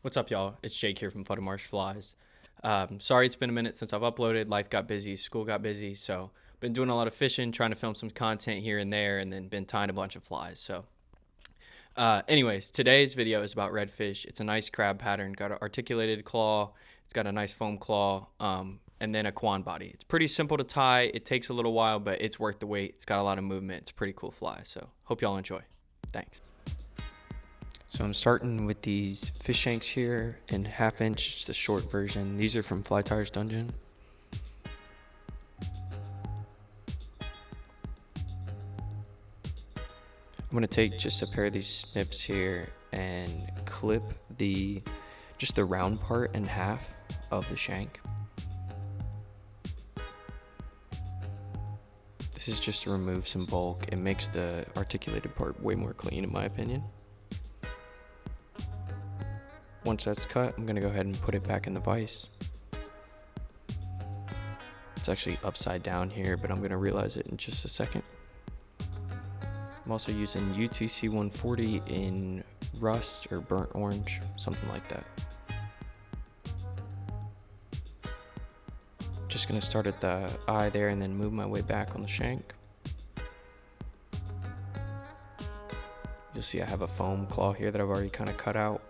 What's up, y'all? It's Jake here from Marsh Flies. Sorry it's been a minute since I've uploaded. Life got busy, school got busy, so been doing a lot of fishing, trying to film some content here and there, and then been tying a bunch of flies. Anyways, today's video is about redfish. It's a nice crab pattern, got an articulated claw, it's got a nice foam claw, and then a quan body. It's pretty simple to tie. It takes a little while, but it's worth the wait. It's got a lot of movement. It's a pretty cool fly, so hope y'all enjoy. Thanks. So I'm starting with these fish shanks here in 1/2 inch, just a short version. These are from Fly Tyers Dungeon. I'm gonna take just a pair of these snips here and clip just the round part in half of the shank. This is just to remove some bulk. It makes the articulated part way more clean in my opinion. Once that's cut, I'm gonna go ahead and put it back in the vise. It's actually upside down here, but I'm gonna realize it in just a second. I'm also using UTC 140 in rust or burnt orange, something like that. Just gonna start at the eye there and then move my way back on the shank. You'll see I have a foam claw here that I've already kind of cut out.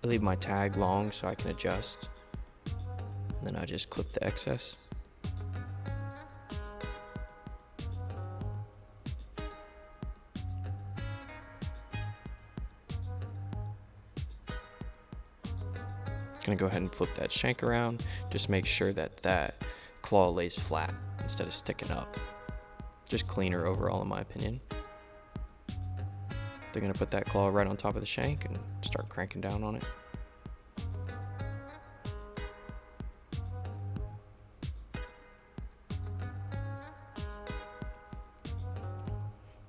I leave my tag long so I can adjust, and then I just clip the excess. Gonna go ahead and flip that shank around. Just make sure that that claw lays flat instead of sticking up. Just cleaner overall in my opinion. They're gonna put that claw right on top of the shank and start cranking down on it.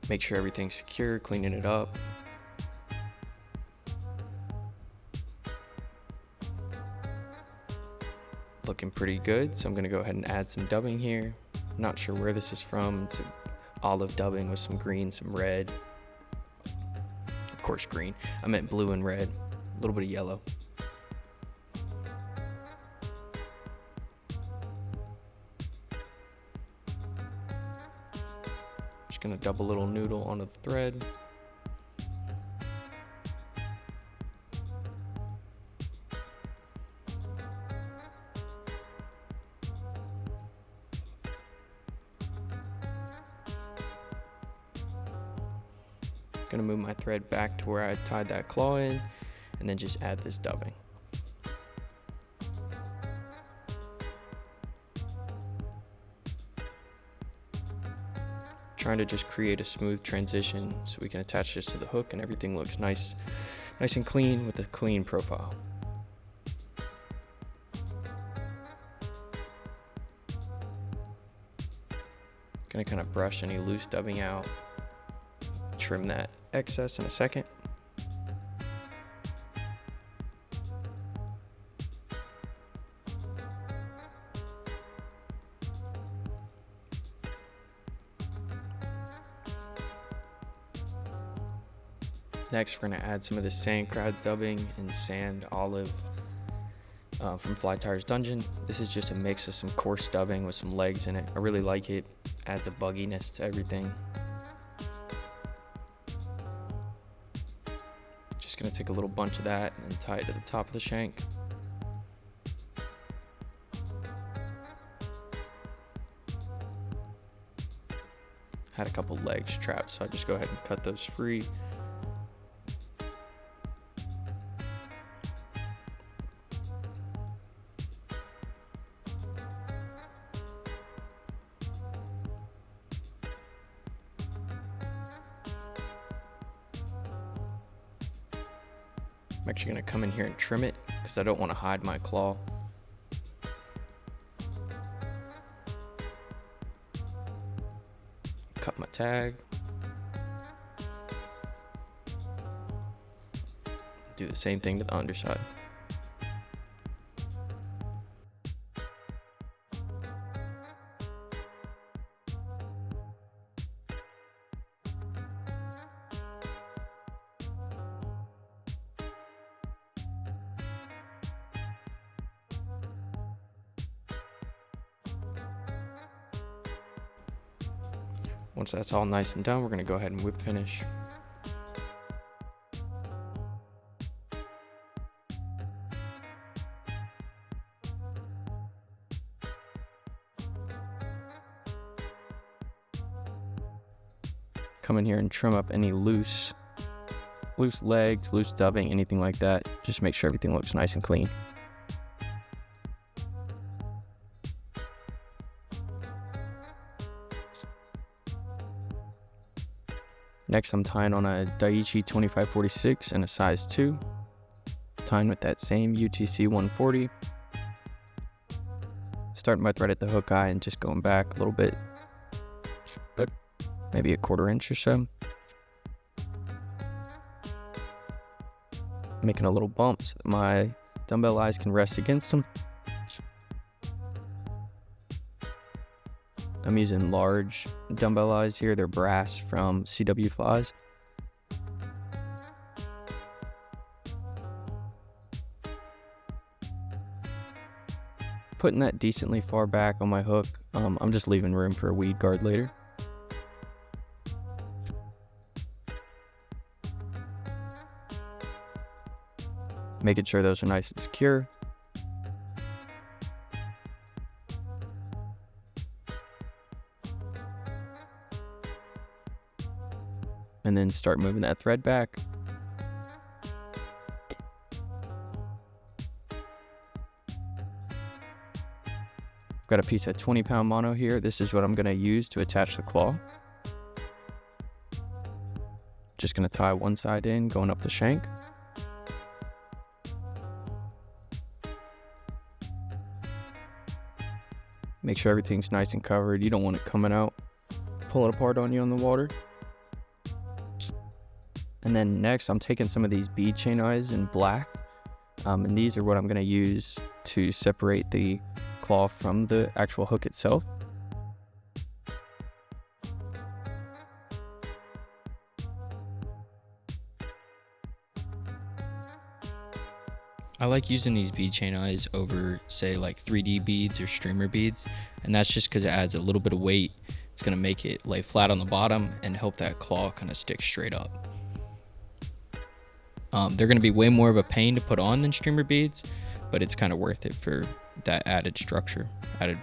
Make sure everything's secure, cleaning it up. Looking pretty good, so I'm gonna go ahead and add some dubbing here. Not sure where this is from. It's olive dubbing with some green, some red. Of course green. I meant blue and red. A little bit of yellow. Just gonna double little noodle onto the thread. Gonna move my thread back to where I tied that claw in and then just add this dubbing. Trying to just create a smooth transition so we can attach this to the hook and everything looks nice and clean with a clean profile. Gonna kind of brush any loose dubbing out. Trim that excess in a second. Next, we're going to add some of the sand crab dubbing and sand olive from Fly Tyers Dungeon. This is just a mix of some coarse dubbing with some legs in it. I really like it. Adds a bugginess to everything. Just gonna take a little bunch of that and then tie it to the top of the shank. Had a couple legs trapped, so I just go ahead and cut those free. I'm actually going to come in here and trim it because I don't want to hide my claw. Cut my tag. Do the same thing to the underside. Once that's all nice and done, we're gonna go ahead and whip finish. Come in here and trim up any loose legs, loose dubbing, anything like that. Just make sure everything looks nice and clean. Next, I'm tying on a Daiichi 2546 and a size 2. Tying with that same UTC 140. Starting my thread at the hook eye and just going back a little bit. Maybe a 1/4 inch or so. Making a little bump so that my dumbbell eyes can rest against them. I'm using large dumbbell eyes here. They're brass from CW Flies. Putting that decently far back on my hook. I'm just leaving room for a weed guard later. Making sure those are nice and secure. And then start moving that thread back. I've got a piece of 20-pound mono here. This is what I'm going to use to attach the claw. Just going to tie one side in, going up the shank. Make sure everything's nice and covered. You don't want it coming out, pulling apart on you on the water. And then next, I'm taking some of these bead chain eyes in black. And these are what I'm going to use to separate the claw from the actual hook itself. I like using these bead chain eyes over, say, like 3D beads or streamer beads, and that's just because it adds a little bit of weight. It's going to make it lay flat on the bottom and help that claw kind of stick straight up. They're going to be way more of a pain to put on than streamer beads, but it's kind of worth it for that added structure, added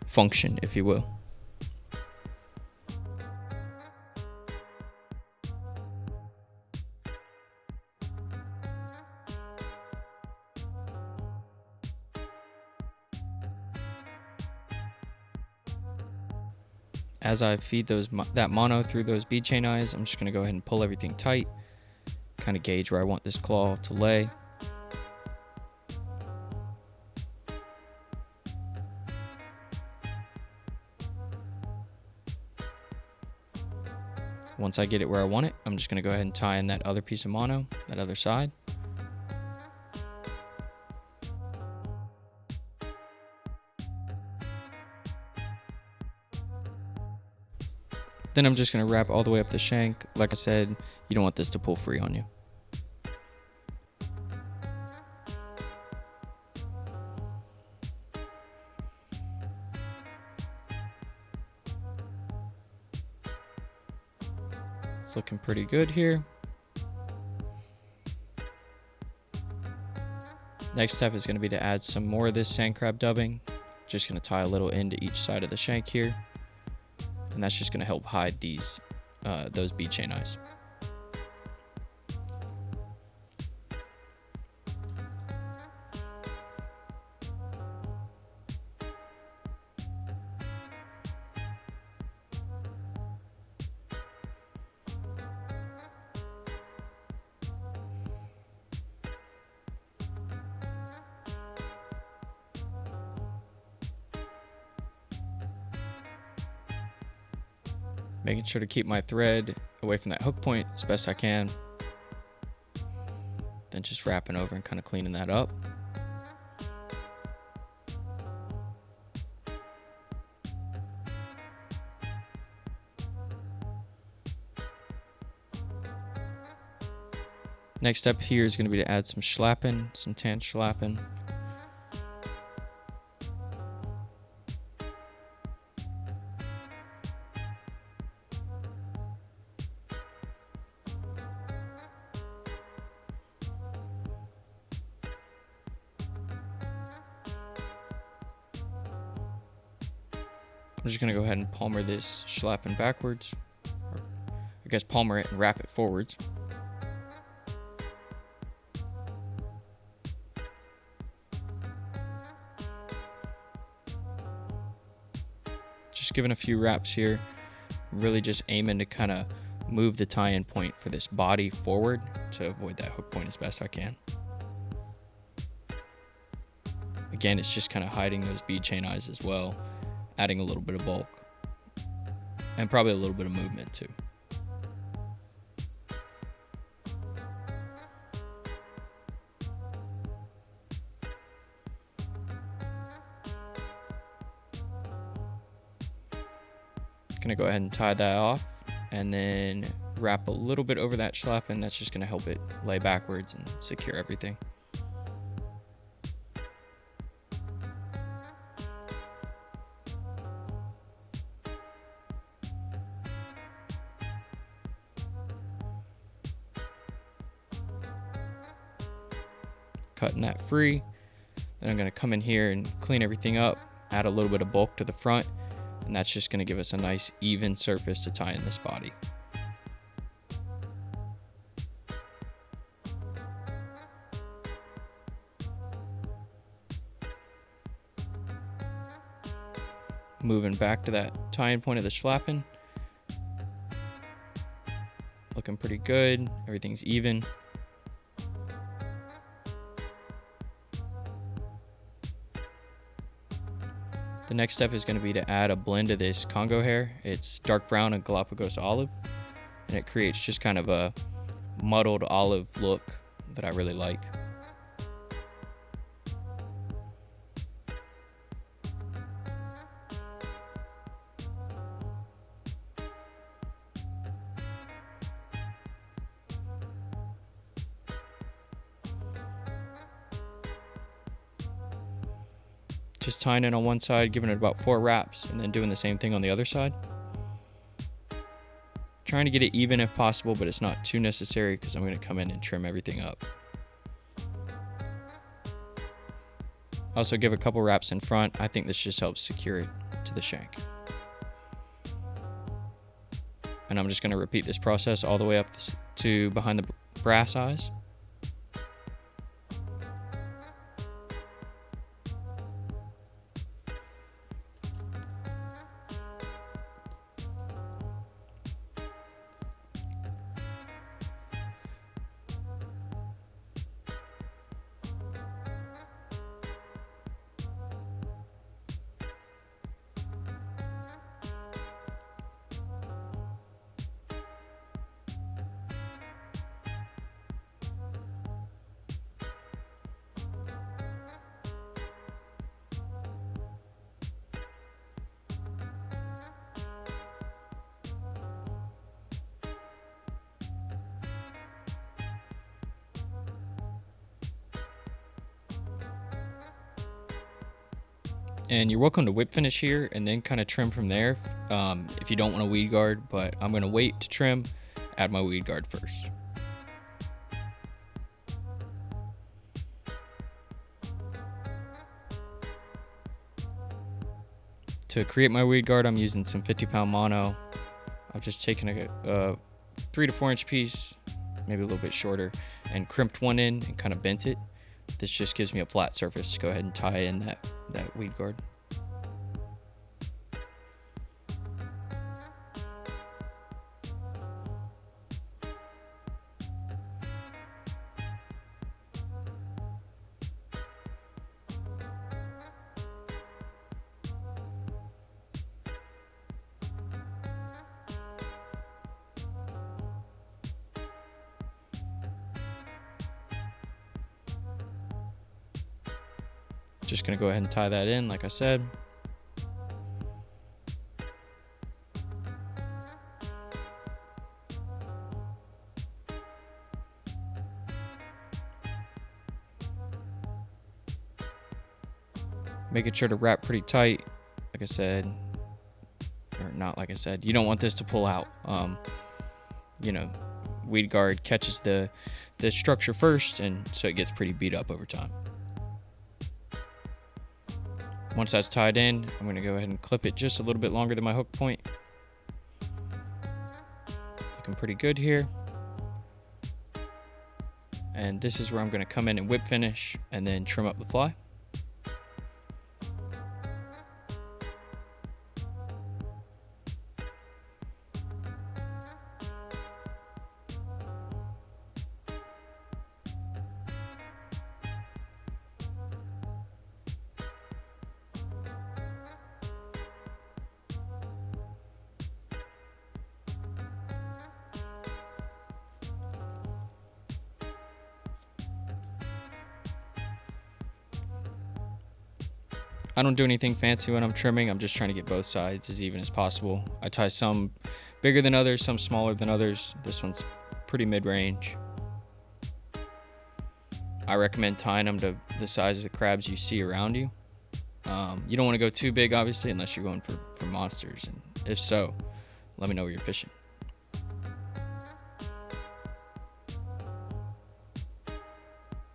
function, if you will. As I feed that mono through those bead chain eyes, I'm just going to go ahead and pull everything tight, kind of gauge where I want this claw to lay. Once I get it where I want it, I'm just going to go ahead and tie in that other piece of mono, that other side. Then I'm just going to wrap all the way up the shank. Like I said, you don't want this to pull free on you. It's looking pretty good here. Next step is going to be to add some more of this sand crab dubbing. Just going to tie a little into each side of the shank here. And that's just going to help hide those bead chain eyes. Making sure to keep my thread away from that hook point as best I can. Then just wrapping over and kind of cleaning that up. Next step here is going to be to add some schlappen, some tan schlappen. I'm just gonna go ahead and palmer this Schlappen backwards, or I guess palmer it and wrap it forwards. Just giving a few wraps here, really just aiming to kind of move the tie-in point for this body forward to avoid that hook point as best I can. Again, it's just kind of hiding those bead chain eyes as well, adding a little bit of bulk and probably a little bit of movement too. Gonna go ahead and tie that off and then wrap a little bit over that Schlappen. That's just gonna help it lay backwards and secure everything. Cutting that free. Then I'm gonna come in here and clean everything up, add a little bit of bulk to the front, and that's just gonna give us a nice even surface to tie in this body. Moving back to that tie-in point of the Schlappen. Looking pretty good, everything's even. The next step is going to be to add a blend of this Congo hair. It's dark brown and Galapagos olive, and it creates just kind of a muddled olive look that I really like. Just tying it on one side, giving it about 4 wraps, and then doing the same thing on the other side. Trying to get it even if possible, but it's not too necessary because I'm going to come in and trim everything up. Also give a couple wraps in front. I think this just helps secure it to the shank. And I'm just going to repeat this process all the way up to behind the brass eyes. And you're welcome to whip finish here and then kind of trim from there if you don't want a weed guard, but I'm going to wait to trim, add my weed guard first. To create my weed guard, I'm using some 50-pound mono. I've just taken a 3 to 4 inch piece, maybe a little bit shorter, and crimped one in and kind of bent it. This just gives me a flat surface to go ahead and tie in that weed guard. Just gonna go ahead and tie that in like I said. Making sure to wrap pretty tight, like I said, or not like I said. You don't want this to pull out. You know, weed guard catches the structure first, and so it gets pretty beat up over time. Once that's tied in, I'm going to go ahead and clip it just a little bit longer than my hook point. Looking pretty good here. And this is where I'm going to come in and whip finish and then trim up the fly. I don't do anything fancy when I'm trimming. I'm just trying to get both sides as even as possible. I tie some bigger than others, some smaller than others. This one's pretty mid-range. I recommend tying them to the size of the crabs you see around you. You don't want to go too big, obviously, unless you're going for monsters. And if so, let me know where you're fishing.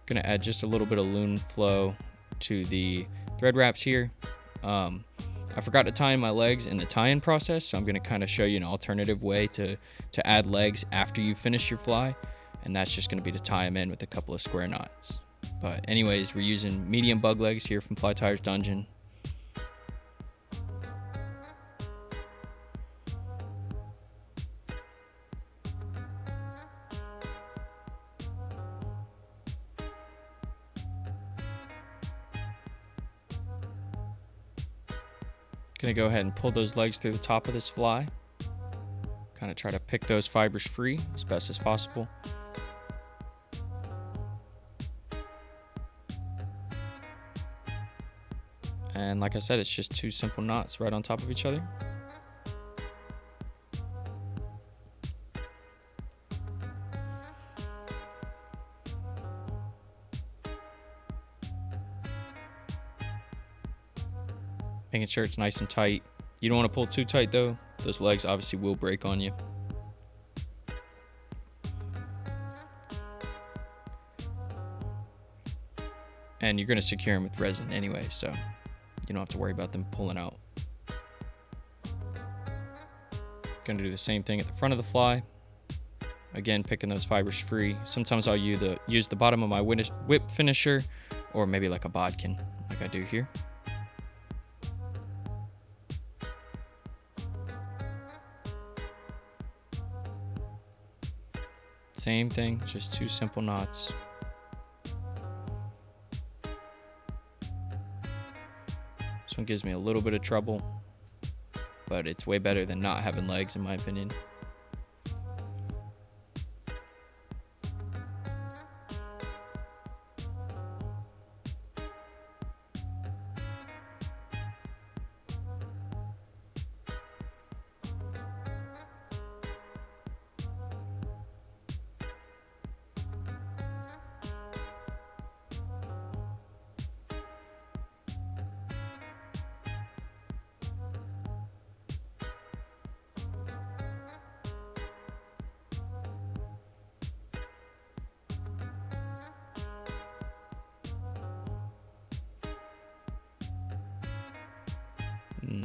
Gonna add just a little bit of loom flow to the thread wraps here. I forgot to tie in my legs in the tie-in process, so I'm going to kind of show you an alternative way to add legs after you finish your fly, and that's just going to be to tie them in with a couple of square knots. But anyways, we're using medium bug legs here from Fly Tyers Dungeon. Gonna go ahead and pull those legs through the top of this fly. Kind of try to pick those fibers free as best as possible. And like I said, it's just two simple knots right on top of each other. Making sure it's nice and tight. You don't want to pull too tight though. Those legs obviously will break on you. And you're going to secure them with resin anyway, so you don't have to worry about them pulling out. Going to do the same thing at the front of the fly. Again, picking those fibers free. Sometimes I'll use the bottom of my whip finisher, or maybe like a bodkin like I do here. Same thing, just two simple knots. This one gives me a little bit of trouble, but it's way better than not having legs in my opinion.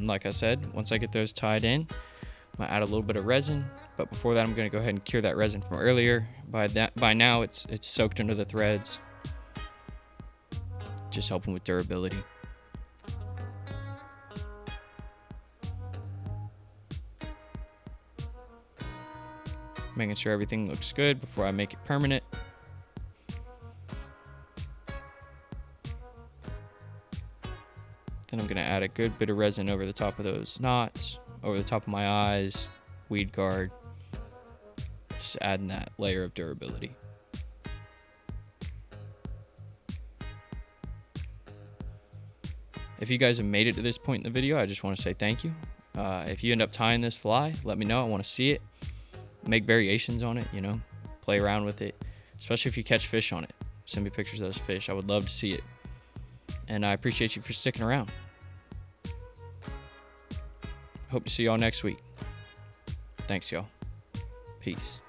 Like I said, once I get those tied in, I'm gonna add a little bit of resin, but before that I'm gonna go ahead and cure that resin from earlier. By now it's soaked into the threads, just helping with durability. Making sure everything looks good before I make it permanent. Then I'm going to add a good bit of resin over the top of those knots, over the top of my eyes, weed guard, just adding that layer of durability. If you guys have made it to this point in the video, I just want to say thank you. If you end up tying this fly, let me know. I want to see it. Make variations on it, you know, play around with it, especially if you catch fish on it. Send me pictures of those fish. I would love to see it. And I appreciate you for sticking around. Hope to see y'all next week. Thanks, y'all. Peace.